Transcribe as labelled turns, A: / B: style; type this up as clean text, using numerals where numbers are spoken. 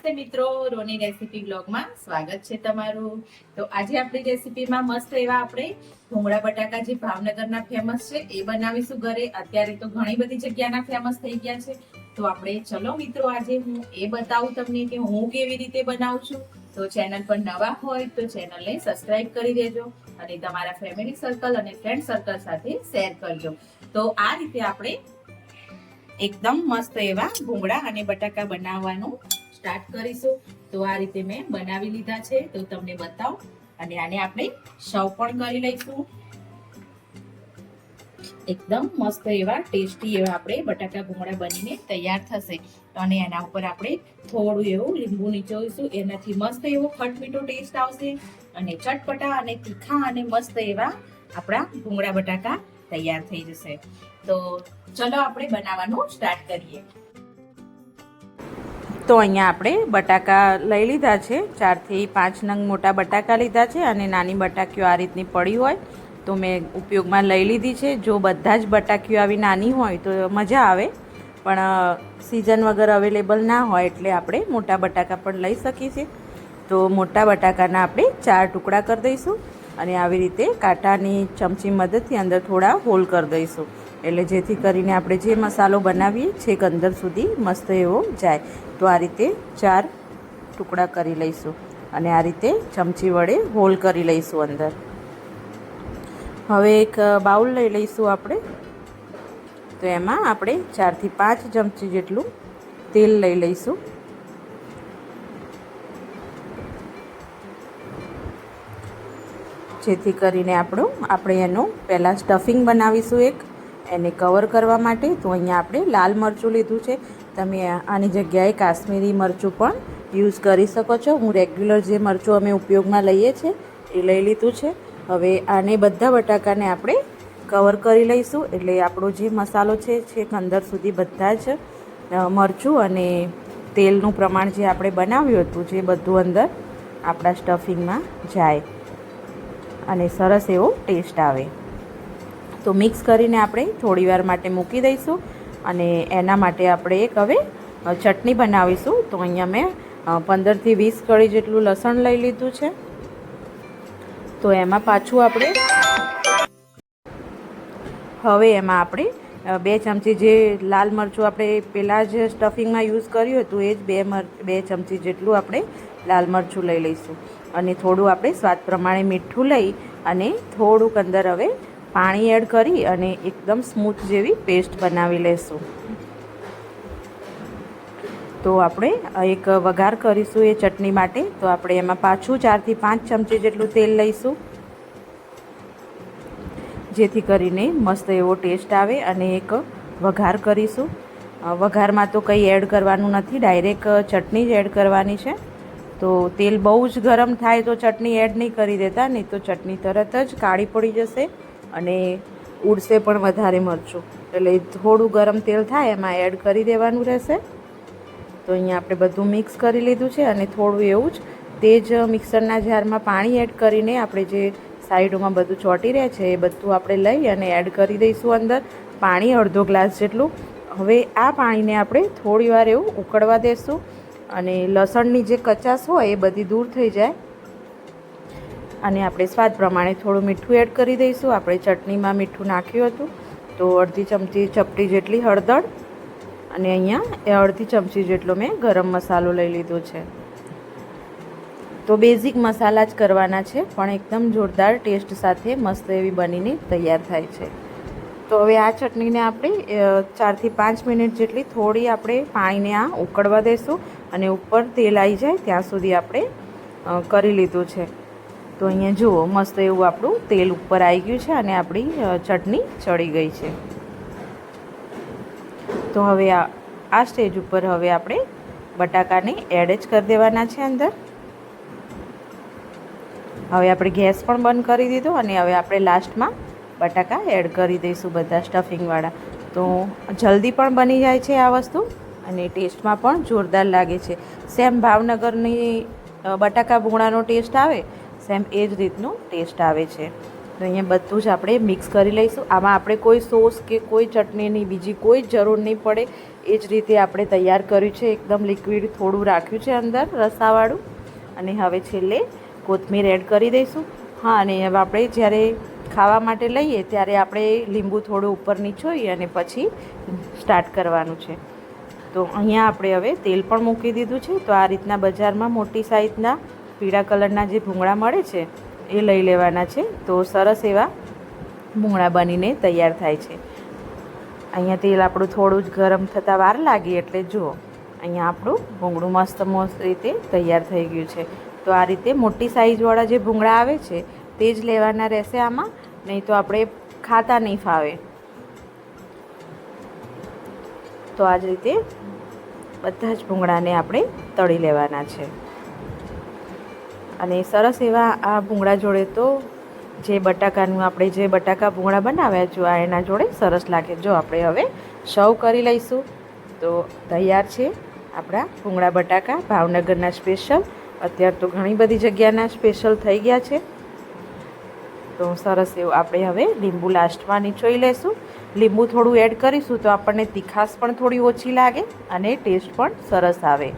A: નમસ્તે મિત્રો, રોની રેસીપી બ્લોગમાં સ્વાગત છે તમારું। તો આજે આપણી રેસીપીમાં મસ્ત એવા આપણે ભૂંગળા બટાકા જે ભાવનગરના ફેમસ છે એ બનાવીશું ઘરે। અત્યારે તો ઘણી બધી જગ્યાના ફેમસ થઈ ગયા છે, તો આપણે ચલો મિત્રો આજે હું એ બતાવું તમને કે હું કેવી રીતે બનાવું છું। તો ચેનલ પર નવા હોય તો ચેનલને સબસ્ક્રાઇબ કરી દેજો અને તમારા ફેમિલી સર્કલ અને ફ્રેન્ડ સર્કલ સાથે શેર કરજો। તો આ રીતે આપણે એકદમ મસ્ત એવા ભૂંગળા અને બટાકા બનાવવાનું સ્ટાર્ટ કરીશું। તો આ રીતે મેં બનાવી લીધા છે, તો તમને બતાવું અને આને આપણે સર્વ પણ કરી લઈશું। એકદમ મસ્ત એવા ટેસ્ટી એવા આપણે બટાકા ભૂંગળા બનીને તૈયાર થશે અને એના ઉપર આપણે થોડું એવું લીંબુ નીચોવીશું, એનાથી મસ્ત એવો ખટમીઠો ટેસ્ટ આવશે અને ચટપટા અને તીખા અને મસ્ત એવા આપણા ભૂંગળા બટાકા તૈયાર થઈ જશે। તો ચલો આપણે બનાવવાનું સ્ટાર્ટ કરીએ। તો અહીંયા આપણે બટાકા લઈ લીધા છે, 4 થી 5 નંગ મોટા બટાકા લીધા છે અને નાની બટાકીઓ આ રીતની પડી હોય તો મેં ઉપયોગમાં લઈ લીધી છે। જો બધા જ બટાકીઓ આવી નાની હોય તો મજા આવે, પણ સિઝન વગર અવેલેબલ ના હોય એટલે આપણે મોટા બટાકા પણ લઈ શકીએ છીએ। તો મોટા બટાકાના આપણે 4 ટુકડા કરી દઈશું અને આવી રીતે કાંટાની ચમચી મદદથી અંદર થોડા હોલ કરી દઈશું, એટલે જેથી કરીને આપણે જે મસાલો બનાવીએ છેક અંદર સુધી મસ્ત એવો જાય। તો આ રીતે 4 ટુકડા કરી લઈશું અને આ રીતે ચમચી વડે હોલ કરી લઈશું અંદર। હવે એક બાઉલ લઈ લઈશું આપણે, તો એમાં આપણે 4 થી 5 ચમચી જેટલું તેલ લઈ લઈશું। જેથી કરીને આપણે એનું પહેલાં સ્ટફિંગ બનાવીશું એને કવર કરવા માટે। તો અહીંયા આપણે લાલ મરચું લીધું છે, તમે આની જગ્યાએ કાશ્મીરી મરચું પણ યુઝ કરી શકો છો। હું રેગ્યુલર જે મરચું અમે ઉપયોગમાં લઈએ છીએ એ લઈ લીધું છે। હવે આને બધા બટાકાને આપણે કવર કરી લઈશું, એટલે આપણો જે મસાલો છે છેક અંદર સુધી બધા જ મરચું અને તેલનું પ્રમાણ જે આપણે બનાવ્યું હતું જે બધું અંદર આપણા સ્ટફિંગમાં જાય અને સરસ એવો ટેસ્ટ આવે। તો મિક્સ કરીને આપણે થોડી વાર માટે મૂકી દઈશું અને એના માટે આપણે એક હવે ચટણી બનાવીશું। તો અહીંયા મેં 15 થી 20 કળી જેટલું લસણ લઈ લીધું છે, તો એમાં પાછું આપણે એમાં 2 ચમચી જે લાલ મરચું આપણે પહેલાં જ સ્ટફિંગમાં યુઝ કર્યું હતું એ જ 2 ચમચી જેટલું આપણે લાલ મરચું લઈ લઈશું અને થોડું આપણે સ્વાદ પ્રમાણે મીઠું લઈ અને થોડુંક અંદર હવે પાણી એડ કરી અને એકદમ સ્મૂથ જેવી પેસ્ટ બનાવી લેશું। તો આપણે એક વઘાર કરીશું એ ચટણી માટે, તો આપણે એમાં પાછું 4 થી 5 ચમચી જેટલું તેલ લઈશું, જેથી કરીને મસ્ત એવો ટેસ્ટ આવે અને એક વઘાર કરીશું। વઘારમાં તો કંઈ એડ કરવાનું નથી, ડાયરેક્ટ ચટણી જ એડ કરવાની છે। તો તેલ બહુ જ ગરમ થાય તો ચટણી એડ નહીં કરી દેતા, નહીં તો ચટણી તરત જ કાળી પડી જશે અને ઉડશે પણ વધારે મરચું, એટલે થોડું ગરમ તેલ થાય એમાં એડ કરી દેવાનું રહેશે। તો અહીંયા આપણે બધું મિક્સ કરી લીધું છે અને થોડું એવું જ તેજ મિક્સરના જારમાં પાણી એડ કરીને આપણે જે સાઈડોમાં બધું ચોંટી રહે છે એ બધું આપણે લઈ અને એડ કરી દઈશું અંદર, પાણી અડધો ગ્લાસ જેટલું। હવે આ પાણીને આપણે થોડી વાર એવું ઉકળવા દેશું અને લસણની જે કચાશ હોય એ બધી દૂર થઈ જાય અને આપણે સ્વાદ પ્રમાણે થોડું મીઠું એડ કરી દઈશું। આપણે ચટણીમાં મીઠું નાખ્યું હતું, તો અડધી ચમચી ચપટી જેટલી હળદર અને અહીંયા અડધી ચમચી જેટલો મેં ગરમ મસાલો લઈ લીધો છે। તો બેઝિક મસાલા જ કરવાના છે, પણ એકદમ જોરદાર ટેસ્ટ સાથે મસ્ત એવી બનીને તૈયાર થાય છે। તો હવે આ ચટણીને આપણે 4 થી 5 મિનિટ જેટલી થોડી આપણે પાણીને આ ઉકળવા દઈશું અને ઉપર તેલ આવી જાય ત્યાં સુધી આપણે કરી લીધું છે। તો અહીંયા જુઓ મસ્ત એવું આપણું તેલ ઉપર આવી ગયું છે અને આપણી ચટણી ચડી ગઈ છે। તો હવે આ સ્ટેજ ઉપર હવે આપણે બટાકાને એડ જ કરી દેવાના છે અંદર। હવે આપણે ગેસ પણ બંધ કરી દીધો અને હવે આપણે લાસ્ટમાં બટાકા એડ કરી દઈશું બધા સ્ટફિંગવાળા। તો જલ્દી પણ બની જાય છે આ વસ્તુ અને ટેસ્ટમાં પણ જોરદાર લાગે છે। સેમ ભાવનગરની બટાકા ભૂંગળાનો ટેસ્ટ આવે સેમ એ જ રીતનું ટેસ્ટ આવે છે। તો અહીંયા બધું જ આપણે મિક્સ કરી લઈશું. આમાં આપણે કોઈ સોસ કે કોઈ ચટણીની બીજી કોઈ જરૂર નહીં પડે. એ જ રીતે આપણે તૈયાર કર્યું છે. એકદમ લિક્વિડ થોડું રાખ્યું છે અંદર રસાવાળું. અને હવે છેલ્લે કોથમીર એડ કરી દઈશું. હા, અને હવે આપણે જ્યારે ખાવા માટે લઈએ ત્યારે આપણે લીંબુ થોડું ઉપર નીચોઈએ અને પછી સ્ટાર્ટ કરવાનું છે. તો અહીંયા આપણે હવે તેલ પણ મૂકી દીધું છે. તો આ રીતના બજારમાં મોટી સાઈઝના પીળા કલરના જે ભૂંગળા મળે છે એ લઈ લેવાના છે. તો સરસ એવા ભૂંગળા બનીને તૈયાર થાય છે. અહીંયા તેલ આપણું થોડું જ ગરમ થતાં વાર લાગી એટલે જુઓ અહીંયા આપણું ભૂંગળું મસ્ત રીતે તૈયાર થઈ ગયું છે. તો આ રીતે મોટી સાઈઝવાળા જે ભૂંગળા આવે છે તે જ લેવાના રહેશે આમાં, નહીં તો આપણે ખાતા નહીં ફાવે. તો આ જ રીતે બધા જ ભૂંગળાને આપણે તળી લેવાના છે. અને સરસ એવા આ ભૂંગળા જોડે તો જે બટાકાનું આપણે જે બટાકા ભૂંગળા બનાવ્યા જો આ એના જોડે સરસ લાગે. જો આપણે હવે સર્વ કરી લઈશું. તો તૈયાર છે આપણા ભૂંગળા બટાકા ભાવનગરના સ્પેશિયલ. અત્યારે તો ઘણી બધી જગ્યાના સ્પેશિયલ થઈ ગયા છે. તો સરસ એવું આપણે હવે લીંબુ લાસ્ટમાં નીચોઈ લેશું. લીંબુ થોડું એડ કરીશું તો આપણને તીખાશ પણ થોડી ઓછી લાગે અને ટેસ્ટ પણ સરસ આવે.